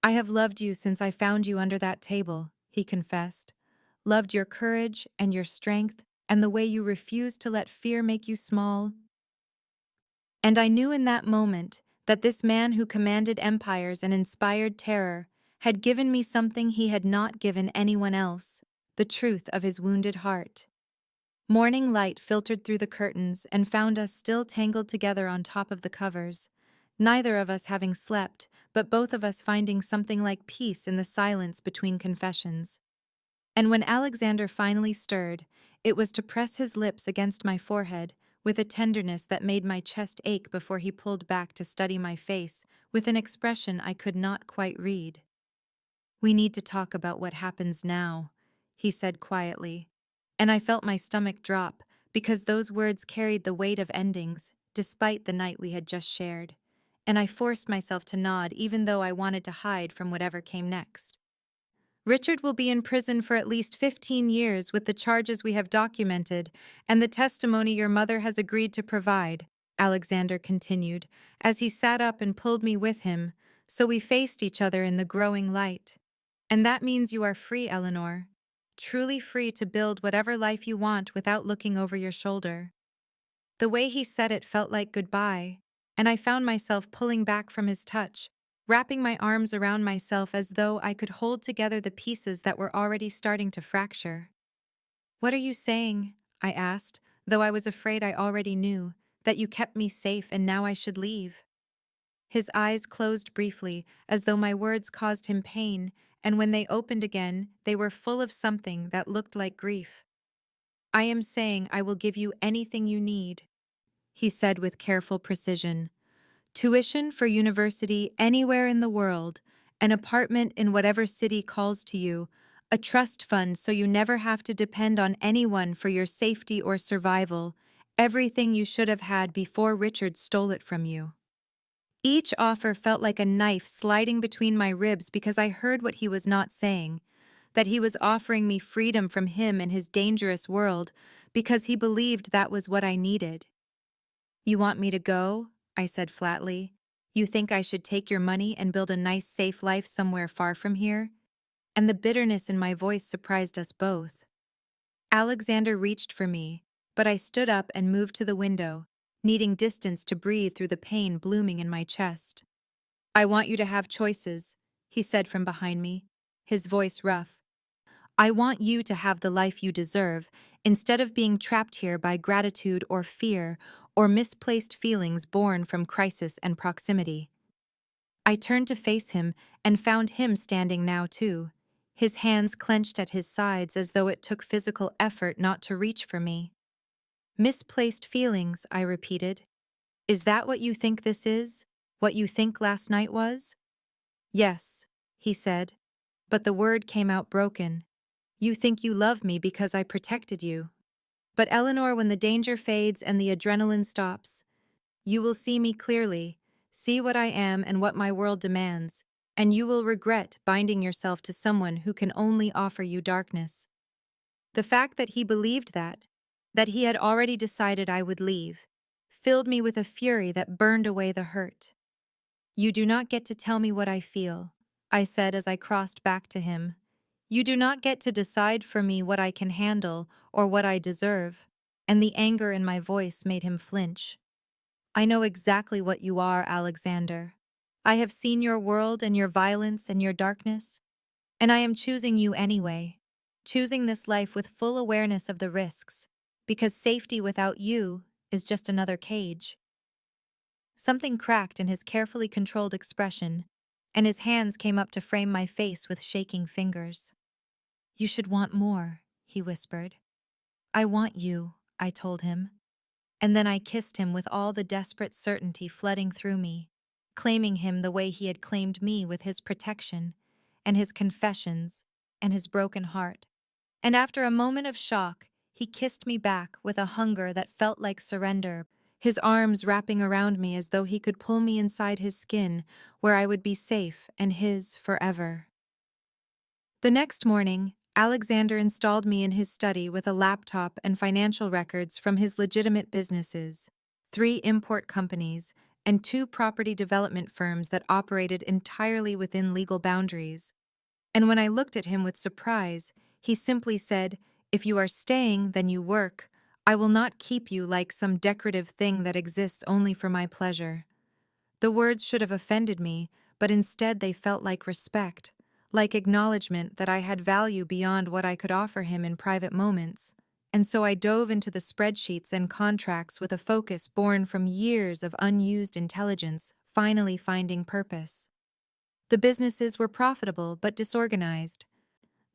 "I have loved you since I found you under that table," he confessed. "Loved your courage and your strength and the way you refused to let fear make you small." And I knew in that moment that this man who commanded empires and inspired terror had given me something he had not given anyone else, the truth of his wounded heart. Morning light filtered through the curtains and found us still tangled together on top of the covers, neither of us having slept, but both of us finding something like peace in the silence between confessions. And when Alexander finally stirred, it was to press his lips against my forehead with a tenderness that made my chest ache before he pulled back to study my face with an expression I could not quite read. "We need to talk about what happens now," he said quietly, and I felt my stomach drop because those words carried the weight of endings, despite the night we had just shared, and I forced myself to nod even though I wanted to hide from whatever came next. "Richard will be in prison for at least 15 years with the charges we have documented and the testimony your mother has agreed to provide," Alexander continued, as he sat up and pulled me with him, so we faced each other in the growing light. "And that means you are free, Eleanor. Truly free to build whatever life you want without looking over your shoulder." The way he said it felt like goodbye, and I found myself pulling back from his touch, wrapping my arms around myself as though I could hold together the pieces that were already starting to fracture. "What are you saying?" I asked, though I was afraid I already knew, "that you kept me safe and now I should leave?" His eyes closed briefly, as though my words caused him pain, and when they opened again, they were full of something that looked like grief. "I am saying I will give you anything you need," he said with careful precision. "Tuition for university anywhere in the world, an apartment in whatever city calls to you, a trust fund so you never have to depend on anyone for your safety or survival, everything you should have had before Richard stole it from you." Each offer felt like a knife sliding between my ribs because I heard what he was not saying, that he was offering me freedom from him and his dangerous world because he believed that was what I needed. "You want me to go?" I said flatly. "You think I should take your money and build a nice safe life somewhere far from here?" And the bitterness in my voice surprised us both. Alexander reached for me, but I stood up and moved to the window, needing distance to breathe through the pain blooming in my chest. "I want you to have choices," he said from behind me, his voice rough. "I want you to have the life you deserve, instead of being trapped here by gratitude or fear or misplaced feelings born from crisis and proximity." I turned to face him and found him standing now too, his hands clenched at his sides as though it took physical effort not to reach for me. "Misplaced feelings," I repeated. "Is that what you think this is? What you think last night was?" "Yes," he said, but the word came out broken. "You think you love me because I protected you. But Eleanor, when the danger fades and the adrenaline stops, you will see me clearly, see what I am and what my world demands, and you will regret binding yourself to someone who can only offer you darkness." The fact that he believed that he had already decided I would leave, filled me with a fury that burned away the hurt. "You do not get to tell me what I feel," I said as I crossed back to him. "You do not get to decide for me what I can handle or what I deserve," and the anger in my voice made him flinch. "I know exactly what you are, Alexander. I have seen your world and your violence and your darkness, and I am choosing you anyway, choosing this life with full awareness of the risks, because safety without you is just another cage." Something cracked in his carefully controlled expression, and his hands came up to frame my face with shaking fingers. "You should want more," he whispered. "I want you," I told him. And then I kissed him with all the desperate certainty flooding through me, claiming him the way he had claimed me with his protection, and his confessions, and his broken heart. And after a moment of shock, he kissed me back with a hunger that felt like surrender, his arms wrapping around me as though he could pull me inside his skin, where I would be safe and his forever. The next morning, Alexander installed me in his study with a laptop and financial records from his legitimate businesses, 3 import companies, and 2 property development firms that operated entirely within legal boundaries. And when I looked at him with surprise, he simply said, "If you are staying, then you work. I will not keep you like some decorative thing that exists only for my pleasure." The words should have offended me, but instead they felt like respect, like acknowledgement that I had value beyond what I could offer him in private moments. And so I dove into the spreadsheets and contracts with a focus born from years of unused intelligence, finally finding purpose. The businesses were profitable but disorganized,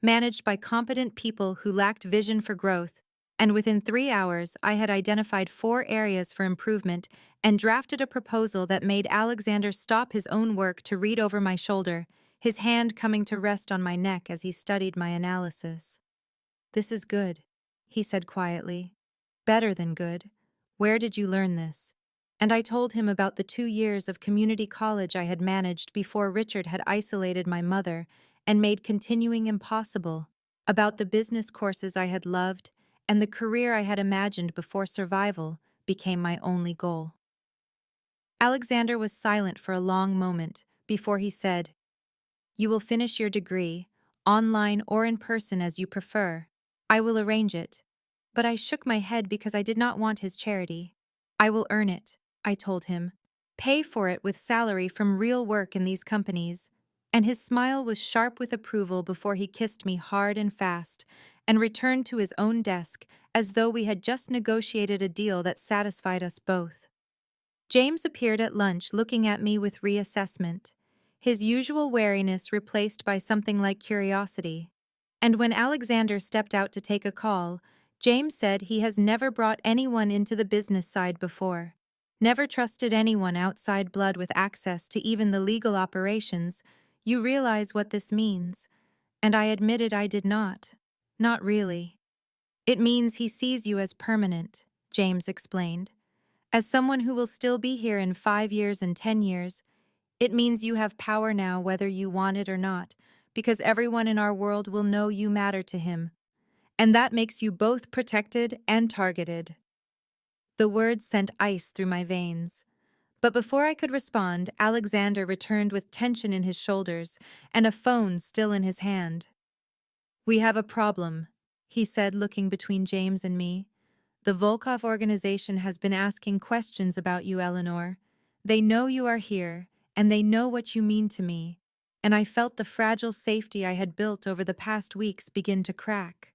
managed by competent people who lacked vision for growth, and within 3 hours I had identified 4 areas for improvement and drafted a proposal that made Alexander stop his own work to read over my shoulder, his hand coming to rest on my neck as he studied my analysis. "This is good," he said quietly. "Better than good. Where did you learn this?" And I told him about the 2 years of community college I had managed before Richard had isolated my mother and made continuing impossible, about the business courses I had loved, and the career I had imagined before survival became my only goal. Alexander was silent for a long moment before he said, "You will finish your degree, online or in person as you prefer. I will arrange it." But I shook my head because I did not want his charity. "I will earn it," I told him. "Pay for it with salary from real work in these companies." And his smile was sharp with approval before he kissed me hard and fast and returned to his own desk as though we had just negotiated a deal that satisfied us both. James appeared at lunch looking at me with reassessment, his usual wariness replaced by something like curiosity. And when Alexander stepped out to take a call, James said he has never brought anyone into the business side before, never trusted anyone outside blood with access to even the legal operations. "You realize what this means?" And I admitted I did not. "Not really." "It means he sees you as permanent," James explained. "As someone who will still be here in 5 years and 10 years. It means you have power now whether you want it or not, because everyone in our world will know you matter to him. And that makes you both protected and targeted." The words sent ice through my veins. But before I could respond, Alexander returned with tension in his shoulders and a phone still in his hand. "We have a problem," he said, looking between James and me. "The Volkov organization has been asking questions about you, Eleanor. They know you are here, and they know what you mean to me." And I felt the fragile safety I had built over the past weeks begin to crack.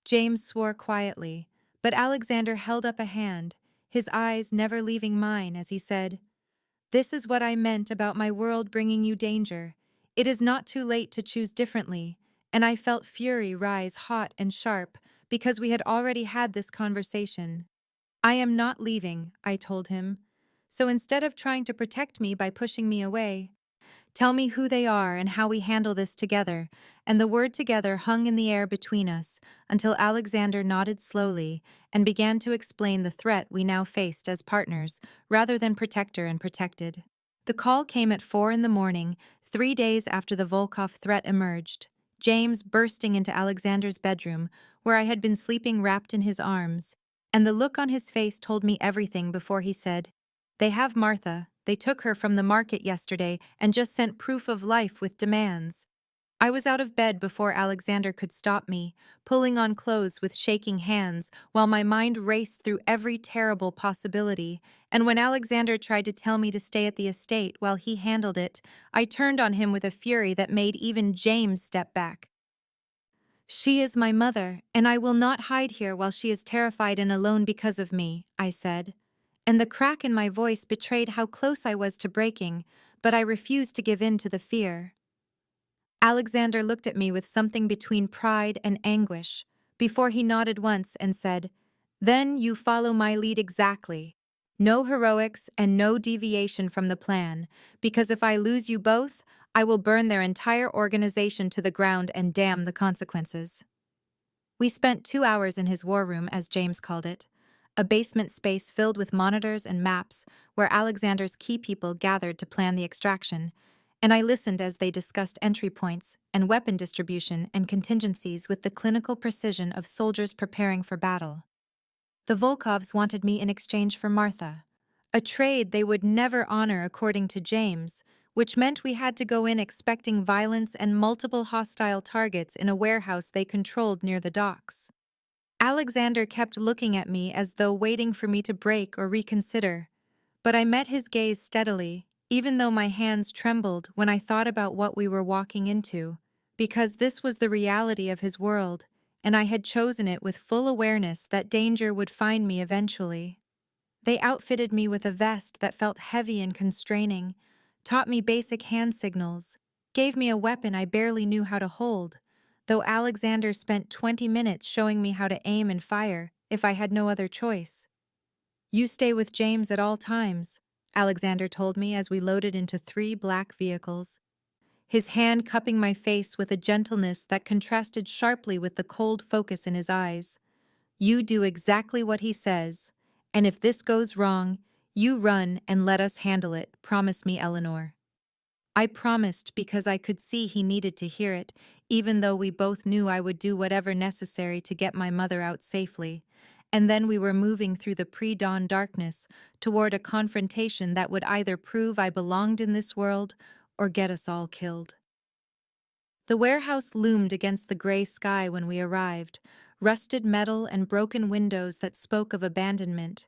James swore quietly, but Alexander held up a hand, his eyes never leaving mine as he said, "This is what I meant about my world bringing you danger. It is not too late to choose differently." And I felt fury rise hot and sharp because we had already had this conversation. "I am not leaving," I told him. "So instead of trying to protect me by pushing me away, tell me who they are and how we handle this together." And the word together hung in the air between us until Alexander nodded slowly and began to explain the threat we now faced as partners rather than protector and protected. The call came at 4 in the morning, 3 days after the Volkov threat emerged. James bursting into Alexander's bedroom, where I had been sleeping wrapped in his arms, and the look on his face told me everything before he said, "They have Martha. They took her from the market yesterday and just sent proof of life with demands." I was out of bed before Alexander could stop me, pulling on clothes with shaking hands while my mind raced through every terrible possibility. And when Alexander tried to tell me to stay at the estate while he handled it, I turned on him with a fury that made even James step back. "She is my mother, and I will not hide here while she is terrified and alone because of me," I said. and the crack in my voice betrayed how close I was to breaking, but I refused to give in to the fear. Alexander looked at me with something between pride and anguish, before he nodded once and said, "Then you follow my lead exactly. No heroics and no deviation from the plan, because if I lose you both, I will burn their entire organization to the ground and damn the consequences." We spent 2 hours in his war room, as James called it, a basement space filled with monitors and maps where Alexander's key people gathered to plan the extraction, and I listened as they discussed entry points and weapon distribution and contingencies with the clinical precision of soldiers preparing for battle. The Volkovs wanted me in exchange for Martha, a trade they would never honor according to James, which meant we had to go in expecting violence and multiple hostile targets in a warehouse they controlled near the docks. Alexander kept looking at me as though waiting for me to break or reconsider, but I met his gaze steadily, even though my hands trembled when I thought about what we were walking into, because this was the reality of his world, and I had chosen it with full awareness that danger would find me eventually. They outfitted me with a vest that felt heavy and constraining, taught me basic hand signals, gave me a weapon I barely knew how to hold, though Alexander spent 20 minutes showing me how to aim and fire if I had no other choice. "You stay with James at all times," Alexander told me as we loaded into 3 black vehicles, his hand cupping my face with a gentleness that contrasted sharply with the cold focus in his eyes. "You do exactly what he says, and if this goes wrong, you run and let us handle it," promised me Eleanor. I promised because I could see he needed to hear it, even though we both knew I would do whatever necessary to get my mother out safely. And then we were moving through the pre-dawn darkness toward a confrontation that would either prove I belonged in this world or get us all killed. The warehouse loomed against the gray sky when we arrived, rusted metal and broken windows that spoke of abandonment,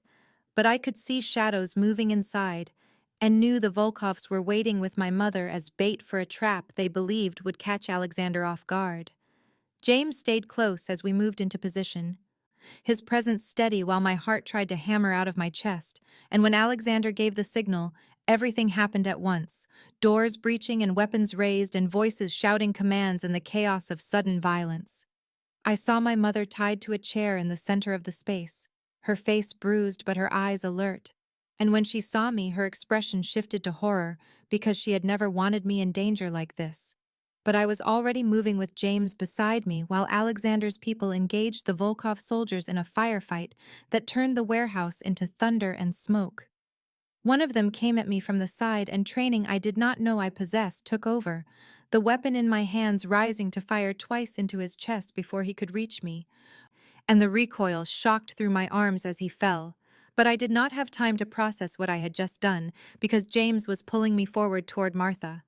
but I could see shadows moving inside and knew the Volkovs were waiting with my mother as bait for a trap they believed would catch Alexander off guard. James stayed close as we moved into position, his presence steady while my heart tried to hammer out of my chest, and when Alexander gave the signal, everything happened at once, doors breaching and weapons raised and voices shouting commands in the chaos of sudden violence. I saw my mother tied to a chair in the center of the space, her face bruised but her eyes alert, and when she saw me, her expression shifted to horror because she had never wanted me in danger like this. But I was already moving with James beside me while Alexander's people engaged the Volkov soldiers in a firefight that turned the warehouse into thunder and smoke. One of them came at me from the side and training I did not know I possessed took over, the weapon in my hands rising to fire twice into his chest before he could reach me, and the recoil shocked through my arms as he fell. But I did not have time to process what I had just done because James was pulling me forward toward Martha.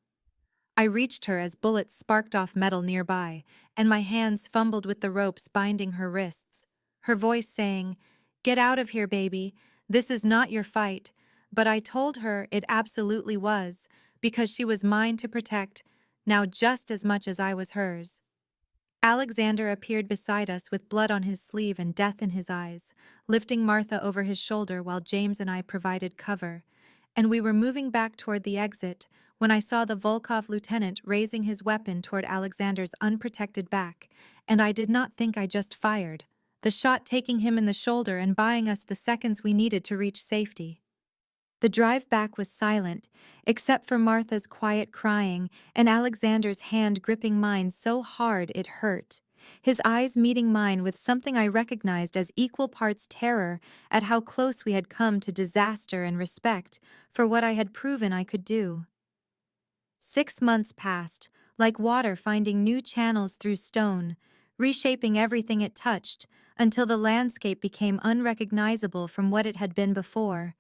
I reached her as bullets sparked off metal nearby, and my hands fumbled with the ropes binding her wrists, her voice saying, "Get out of here, baby. This is not your fight." But I told her it absolutely was, because she was mine to protect, now just as much as I was hers. Alexander appeared beside us with blood on his sleeve and death in his eyes, lifting Martha over his shoulder while James and I provided cover, and we were moving back toward the exit when I saw the Volkov lieutenant raising his weapon toward Alexander's unprotected back, and I did not think I just fired, the shot taking him in the shoulder and buying us the seconds we needed to reach safety. The drive back was silent, except for Martha's quiet crying and Alexander's hand gripping mine so hard it hurt, his eyes meeting mine with something I recognized as equal parts terror at how close we had come to disaster and respect for what I had proven I could do. 6 months passed, like water finding new channels through stone, reshaping everything it touched until the landscape became unrecognizable from what it had been before.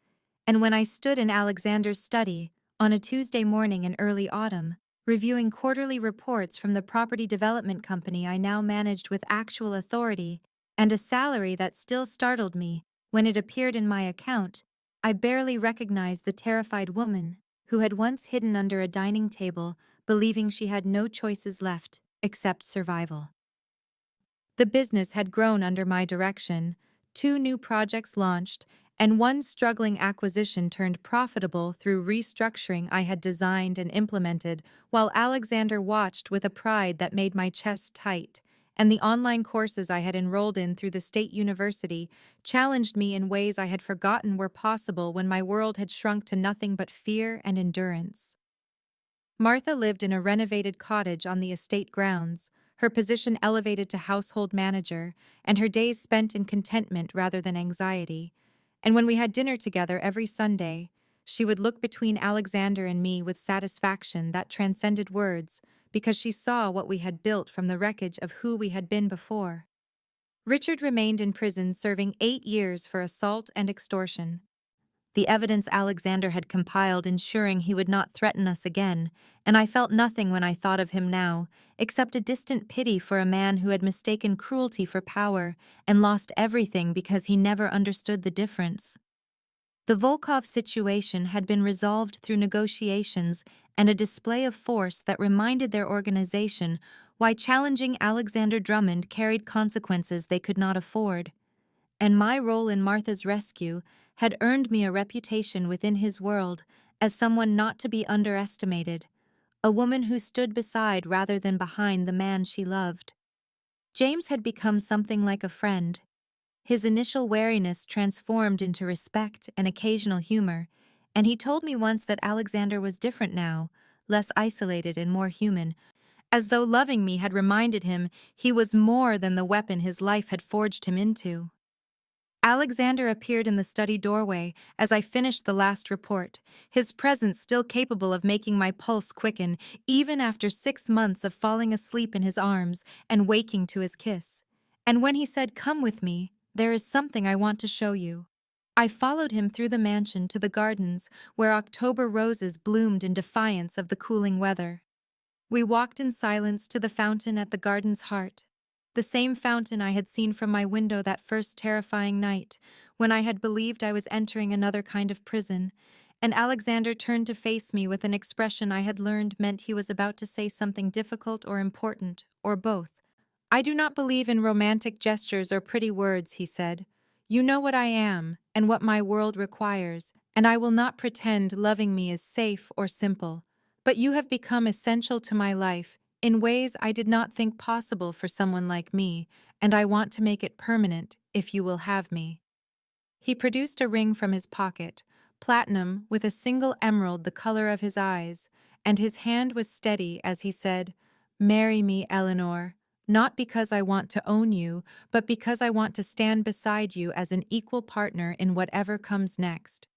And when I stood in Alexander's study, on a Tuesday morning in early autumn, reviewing quarterly reports from the property development company I now managed with actual authority, and a salary that still startled me when it appeared in my account, I barely recognized the terrified woman who had once hidden under a dining table, believing she had no choices left except survival. The business had grown under my direction, 2 new projects launched, and one struggling acquisition turned profitable through restructuring I had designed and implemented, while Alexander watched with a pride that made my chest tight, and the online courses I had enrolled in through the state university challenged me in ways I had forgotten were possible when my world had shrunk to nothing but fear and endurance. Martha lived in a renovated cottage on the estate grounds, her position elevated to household manager, and her days spent in contentment rather than anxiety. And when we had dinner together every Sunday, she would look between Alexander and me with satisfaction that transcended words, because she saw what we had built from the wreckage of who we had been before. Richard remained in prison serving 8 years for assault and extortion. The evidence Alexander had compiled ensuring he would not threaten us again, and I felt nothing when I thought of him now, except a distant pity for a man who had mistaken cruelty for power and lost everything because he never understood the difference. The Volkov situation had been resolved through negotiations and a display of force that reminded their organization why challenging Alexander Drummond carried consequences they could not afford. And my role in Martha's rescue had earned me a reputation within his world as someone not to be underestimated, a woman who stood beside rather than behind the man she loved. James had become something like a friend. His initial wariness transformed into respect and occasional humor, and he told me once that Alexander was different now, less isolated and more human, as though loving me had reminded him he was more than the weapon his life had forged him into. Alexander appeared in the study doorway as I finished the last report, his presence still capable of making my pulse quicken, even after 6 months of falling asleep in his arms and waking to his kiss. And when he said, "Come with me, there is something I want to show you." I followed him through the mansion to the gardens where October roses bloomed in defiance of the cooling weather. We walked in silence to the fountain at the garden's heart, the same fountain I had seen from my window that first terrifying night, when I had believed I was entering another kind of prison, and Alexander turned to face me with an expression I had learned meant he was about to say something difficult or important, or both. "I do not believe in romantic gestures or pretty words," he said. "You know what I am, and what my world requires, and I will not pretend loving me is safe or simple. But you have become essential to my life in ways I did not think possible for someone like me, and I want to make it permanent if you will have me." He produced a ring from his pocket, platinum with a single emerald the color of his eyes, and his hand was steady as he said, "Marry me, Eleanor, not because I want to own you, but because I want to stand beside you as an equal partner in whatever comes next."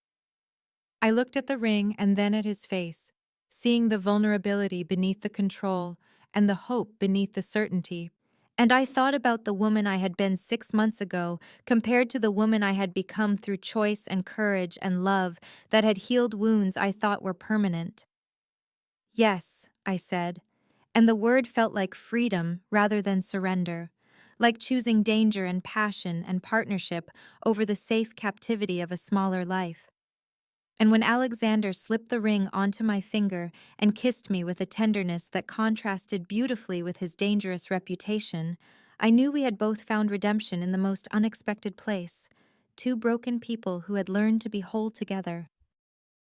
I looked at the ring and then at his face, seeing the vulnerability beneath the control and the hope beneath the certainty. And I thought about the woman I had been 6 months ago compared to the woman I had become through choice and courage and love that had healed wounds I thought were permanent. "Yes," I said, and the word felt like freedom rather than surrender, like choosing danger and passion and partnership over the safe captivity of a smaller life. And when Alexander slipped the ring onto my finger and kissed me with a tenderness that contrasted beautifully with his dangerous reputation, I knew we had both found redemption in the most unexpected place, two broken people who had learned to be whole together.